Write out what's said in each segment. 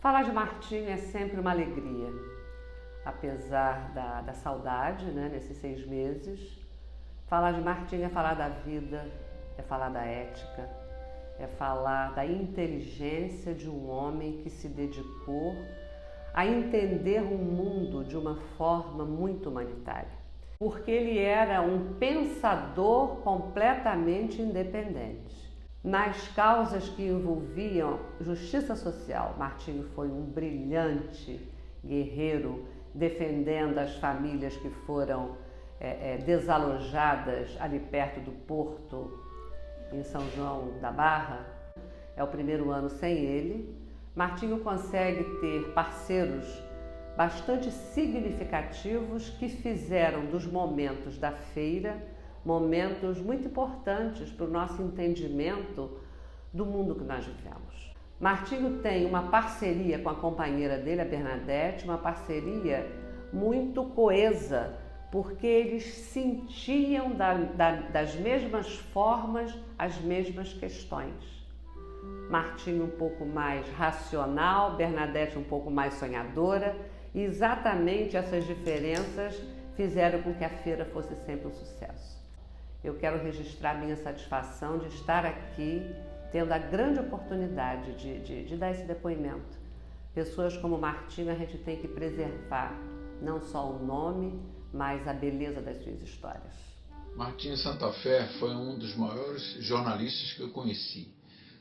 Falar de Martinho é sempre uma alegria, apesar da saudade, né, nesses 6 meses. Falar de Martinho é falar da vida, é falar da ética, é falar da inteligência de um homem que se dedicou a entender o mundo de uma forma muito humanitária. Porque ele era um pensador completamente independente. Nas causas que envolviam justiça social, Martinho foi um brilhante guerreiro defendendo as famílias que foram desalojadas ali perto do Porto, em São João da Barra. É o primeiro ano sem ele. Martinho consegue ter parceiros bastante significativos que fizeram dos momentos da feira momentos muito importantes para o nosso entendimento do mundo que nós vivemos. Martinho tem uma parceria com a companheira dele, a Bernadette, uma parceria muito coesa, porque eles sentiam das mesmas formas as mesmas questões. Martinho um pouco mais racional, Bernadette um pouco mais sonhadora, e exatamente essas diferenças fizeram com que a feira fosse sempre um sucesso. Eu quero registrar minha satisfação de estar aqui, tendo a grande oportunidade de dar esse depoimento. Pessoas como Martinho a gente tem que preservar, não só o nome, mas a beleza das suas histórias. Martinho Santa Fé foi um dos maiores jornalistas que eu conheci.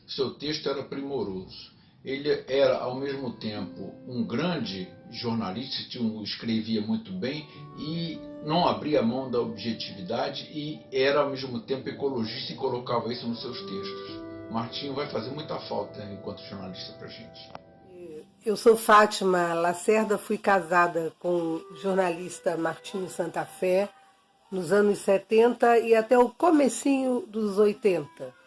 Seu texto era primoroso. Ele era, ao mesmo tempo, um grande jornalista, escrevia muito bem e não abria mão da objetividade e era, ao mesmo tempo, ecologista e colocava isso nos seus textos. Martinho vai fazer muita falta enquanto jornalista para a gente. Eu sou Fátima Lacerda, fui casada com o jornalista Martinho Santa Fé nos anos 70 e até o comecinho dos 80.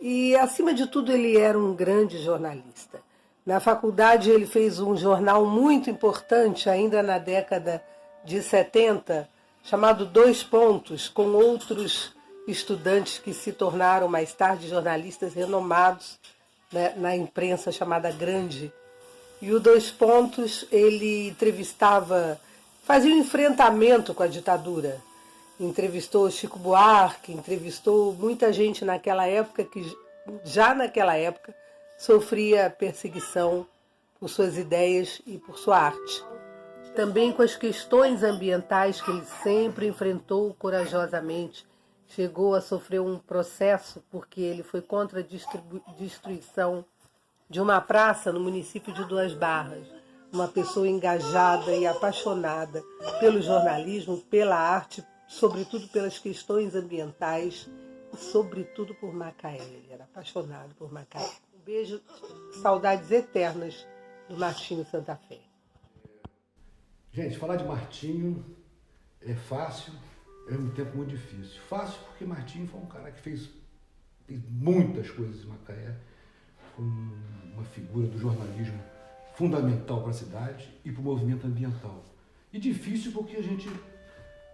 E, acima de tudo, ele era um grande jornalista. Na faculdade, ele fez um jornal muito importante, ainda na década de 70, chamado Dois Pontos, com outros estudantes que se tornaram mais tarde jornalistas renomados, né, na imprensa chamada Grande. E o Dois Pontos, ele entrevistava, fazia um enfrentamento com a ditadura. Entrevistou Chico Buarque, entrevistou muita gente naquela época que já naquela época sofria perseguição por suas ideias e por sua arte. Também com as questões ambientais que ele sempre enfrentou corajosamente. Chegou a sofrer um processo porque ele foi contra a destruição de uma praça no município de Duas Barras. Uma pessoa engajada e apaixonada pelo jornalismo, pela arte, sobretudo pelas questões ambientais e sobretudo por Macaé. Ele era apaixonado por Macaé. Um beijo, saudades eternas do Martinho Santa Fé. Gente, falar de Martinho é fácil, é um tempo muito difícil. Fácil porque Martinho foi um cara que fez muitas coisas em Macaé, foi uma figura do jornalismo fundamental para a cidade e para o movimento ambiental. E difícil porque a gente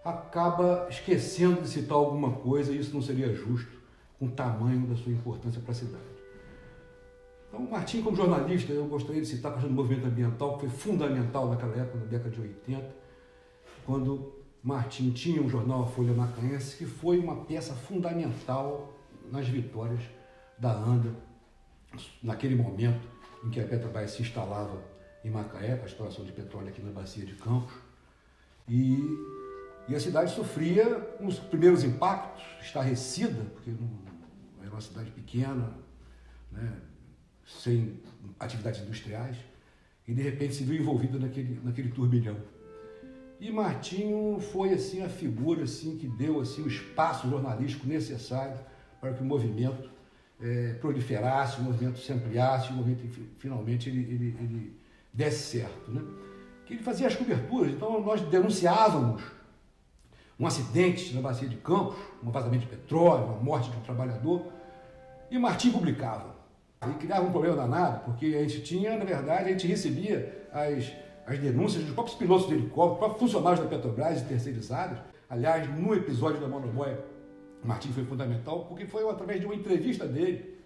acaba esquecendo de citar alguma coisa e isso não seria justo com o tamanho da sua importância para a cidade. Então, Martinho, como jornalista, eu gostaria de citar a questão do movimento ambiental, que foi fundamental naquela época, na década de 80, quando Martinho tinha um jornal, a Folha Macaense, que foi uma peça fundamental nas vitórias da ANDA, naquele momento em que a Petrobras se instalava em Macaé, para a exploração de petróleo aqui na Bacia de Campos, e a cidade sofria os primeiros impactos, estarrecida, porque não, era uma cidade pequena, né, sem atividades industriais, e de repente se viu envolvida naquele turbilhão. E Martinho foi assim, a figura assim, que deu assim, o espaço jornalístico necessário para que o movimento proliferasse, o movimento se ampliasse, o movimento finalmente ele desse certo. Né? Que ele fazia as coberturas, então nós denunciávamos um acidente na Bacia de Campos, um vazamento de petróleo, uma morte de um trabalhador, e Martinho publicava. E criava um problema danado, porque a gente tinha, na verdade, a gente recebia as denúncias dos próprios pilotos de helicóptero, próprios funcionários da Petrobras e terceirizados. Aliás, no episódio da Monoboy, Martinho foi fundamental, porque foi através de uma entrevista dele,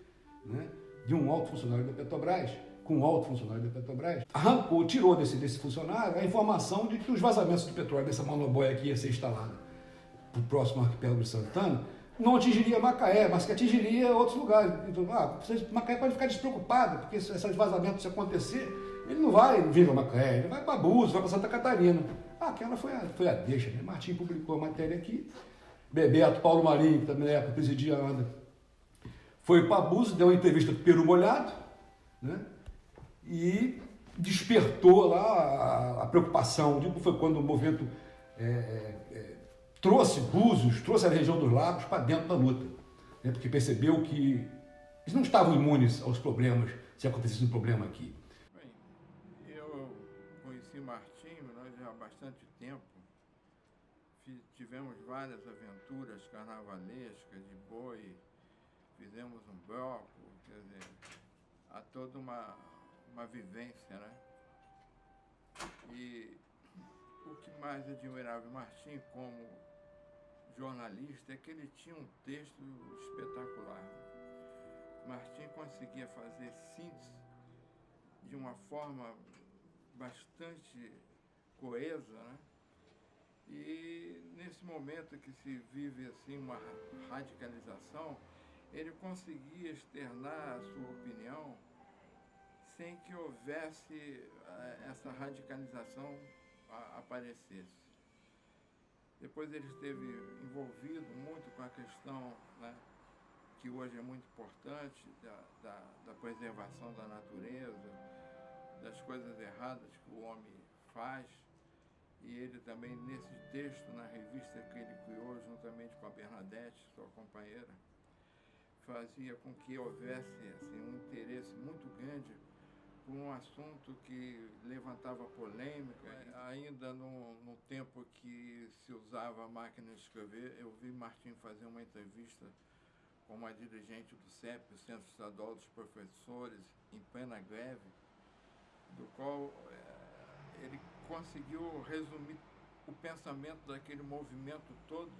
né, de um alto funcionário da Petrobras, com um alto funcionário da Petrobras, arrancou, tirou desse funcionário a informação de que os vazamentos de petróleo dessa monoboia que ia ser instalada no próximo arquipélago de Santana não atingiria Macaé, mas que atingiria outros lugares. Então, Macaé pode ficar despreocupado, porque se esses vazamentos se acontecer, ele não vai vir a Macaé, ele vai para Búzios, vai para Santa Catarina. Aquela foi a deixa, né? Martim publicou a matéria aqui, Bebeto, Paulo Marinho, que também na época presidia a ANDA, foi para Búzios, deu uma entrevista para o Peru Molhado, né? E despertou lá a preocupação. Foi quando o movimento trouxe Búzios, trouxe a região dos lagos para dentro da luta, né? Porque percebeu que eles não estavam imunes aos problemas, se acontecesse um problema aqui. Bem, eu conheci Martinho há bastante tempo. Tivemos várias aventuras carnavalescas de boi, fizemos um bloco, quer dizer, há toda uma vivência, né? E o que mais admirava Martim como jornalista é que ele tinha um texto espetacular. Martim conseguia fazer síntese de uma forma bastante coesa, né? E nesse momento que se vive assim uma radicalização, ele conseguia externar a sua opinião sem que houvesse essa radicalização aparecesse. Depois ele esteve envolvido muito com a questão, né, que hoje é muito importante, da preservação da natureza, das coisas erradas que o homem faz. E ele também, nesse texto, na revista que ele criou, juntamente com a Bernadette, sua companheira, fazia com que houvesse assim, um interesse muito grande por um assunto que levantava polêmica. Ainda no tempo que se usava a máquina de escrever, eu vi Martim fazer uma entrevista com uma dirigente do CEP, o Centro Estadual dos Professores, em plena greve, do qual ele conseguiu resumir o pensamento daquele movimento todo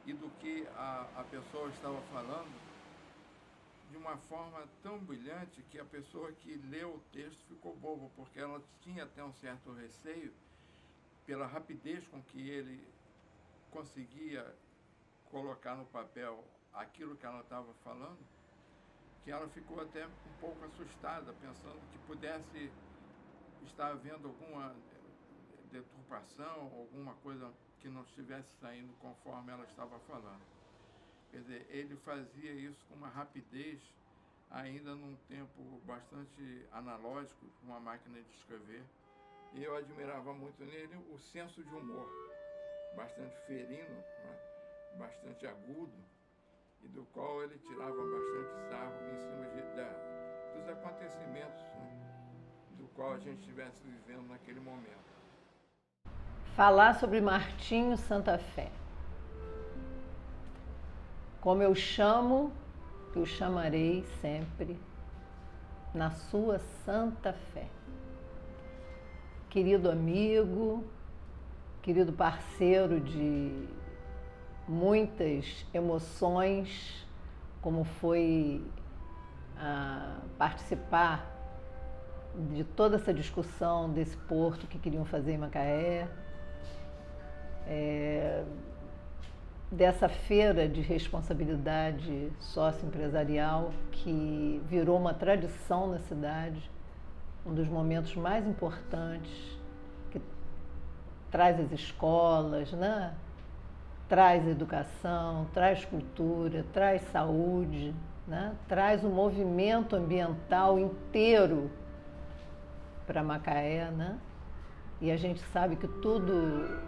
e do que a pessoa estava falando de uma forma tão brilhante que a pessoa que leu o texto ficou boba, porque ela tinha até um certo receio pela rapidez com que ele conseguia colocar no papel aquilo que ela estava falando, que ela ficou até um pouco assustada, pensando que pudesse estar havendo alguma deturpação, alguma coisa que não estivesse saindo conforme ela estava falando. Quer dizer, ele fazia isso com uma rapidez, ainda num tempo bastante analógico, com uma máquina de escrever. E eu admirava muito nele o senso de humor, bastante ferino, né? Bastante agudo, e do qual ele tirava bastante sarro em cima dos acontecimentos, né? Do qual a gente estivesse vivendo naquele momento. Falar sobre Martinho Santa Fé. Como eu chamo, eu chamarei sempre, na sua Santa Fé. Querido amigo, querido parceiro de muitas emoções, como foi participar de toda essa discussão desse porto que queriam fazer em Macaé, dessa feira de responsabilidade socioempresarial que virou uma tradição na cidade, um dos momentos mais importantes, que traz as escolas, né? Traz educação, traz cultura, traz saúde, né? Traz o movimento ambiental inteiro para Macaé, né? E a gente sabe que tudo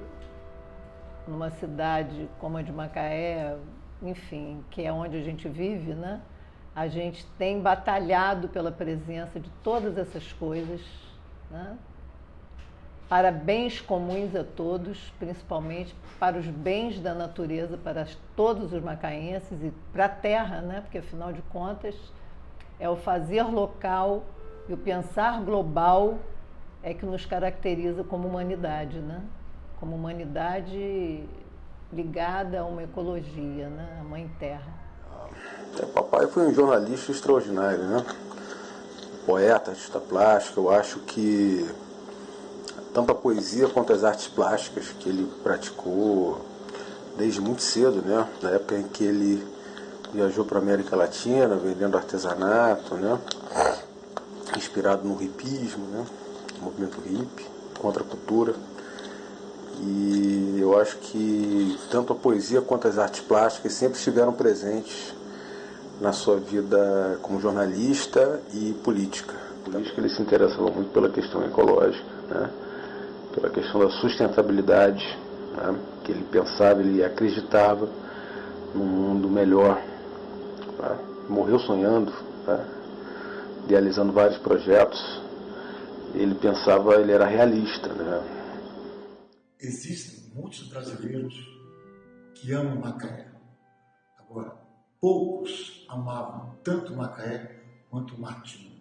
numa cidade como a de Macaé, enfim, que é onde a gente vive, né? A gente tem batalhado pela presença de todas essas coisas, né? Para bens comuns a todos, principalmente para os bens da natureza, para todos os macaenses e para a terra, né? Porque afinal de contas é o fazer local e o pensar global é que nos caracteriza como humanidade, né? Como humanidade ligada a uma ecologia, né? A Mãe Terra. Papai foi um jornalista extraordinário, né? poeta, artista plástico. Eu acho que tanto a poesia quanto as artes plásticas que ele praticou desde muito cedo, né? Na época em que ele viajou para a América Latina, vendendo artesanato, né? Inspirado no hipismo, né? No movimento hippie, contra a cultura. E eu acho que tanto a poesia quanto as artes plásticas sempre estiveram presentes na sua vida como jornalista e política. Política, ele se interessava muito pela questão ecológica, né? Pela questão da sustentabilidade, né? Que ele pensava, ele acreditava num mundo melhor. Tá? Morreu sonhando, tá? Idealizando vários projetos. Ele pensava, ele era realista, né? Existem muitos brasileiros que amam Macaé. Agora, poucos amavam tanto Macaé quanto Martinho.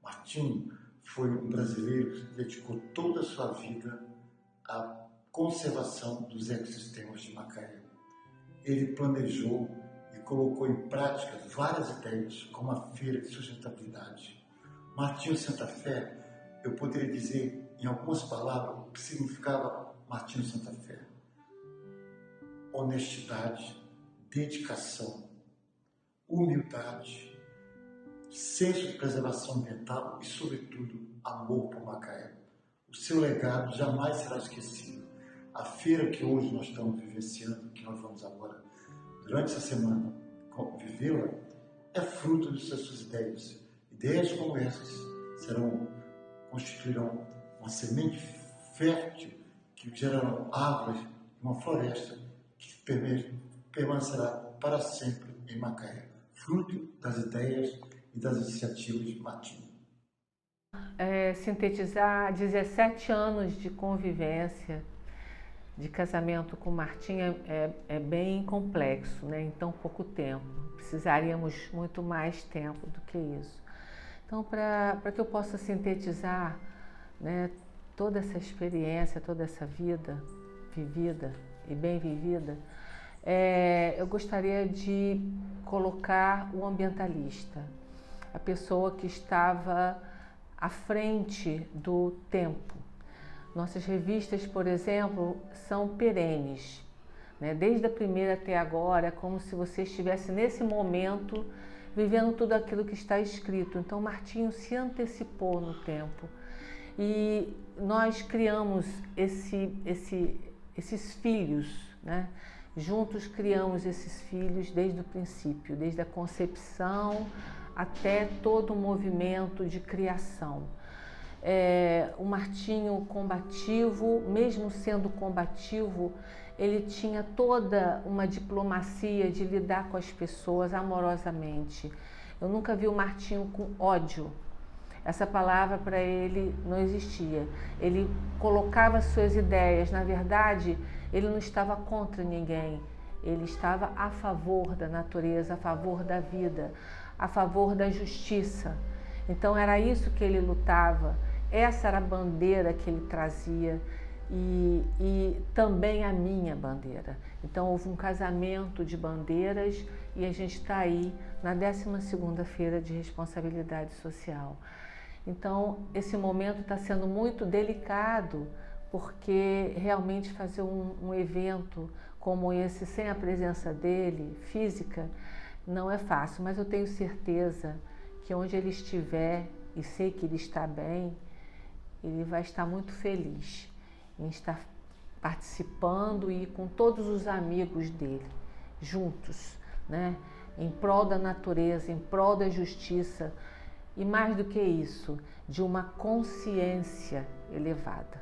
Martinho foi um brasileiro que dedicou toda a sua vida à conservação dos ecossistemas de Macaé. Ele planejou e colocou em prática várias ideias, como a Feira de Sustentabilidade. Martinho Santa Fé, eu poderia dizer em algumas palavras o que significava Martinho Santa Fé: honestidade, dedicação, humildade, senso de preservação ambiental e, sobretudo, amor por Macaé. O seu legado jamais será esquecido. A feira que hoje nós estamos vivenciando, que nós vamos agora, durante essa semana, vivê-la, é fruto de suas ideias. Ideias como essas constituirão uma semente fértil que gerarão árvores, uma floresta que permanecerá para sempre em Macaé, fruto das ideias e das iniciativas de Martinho. Sintetizar 17 anos de convivência, de casamento com Martinho é bem complexo, né? Em tão pouco tempo. Precisaríamos muito mais tempo do que isso. Então, para que eu possa sintetizar, né, toda essa experiência, toda essa vida vivida e bem vivida, eu gostaria de colocar o ambientalista, a pessoa que estava à frente do tempo. Nossas revistas, por exemplo, são perenes, né? Desde a primeira até agora, é como se você estivesse nesse momento vivendo tudo aquilo que está escrito. Então, Martinho se antecipou no tempo e nós criamos esses filhos, né? Juntos criamos esses filhos desde o princípio, desde a concepção até todo o movimento de criação. O Martinho combativo, mesmo sendo combativo, ele tinha toda uma diplomacia de lidar com as pessoas amorosamente. Eu nunca vi o Martinho com ódio. Essa palavra para ele não existia. Ele colocava suas ideias. Na verdade, ele não estava contra ninguém. Ele estava a favor da natureza, a favor da vida, a favor da justiça. Então era isso que ele lutava. Essa era a bandeira que ele trazia e também a minha bandeira. Então houve um casamento de bandeiras e a gente está aí na 12ª Feira de Responsabilidade Social. Então esse momento está sendo muito delicado, porque realmente fazer um evento como esse sem a presença dele, física, não é fácil, mas eu tenho certeza que onde ele estiver, e sei que ele está bem, ele vai estar muito feliz em estar participando e com todos os amigos dele, juntos, né? Em prol da natureza, em prol da justiça e, mais do que isso, de uma consciência elevada.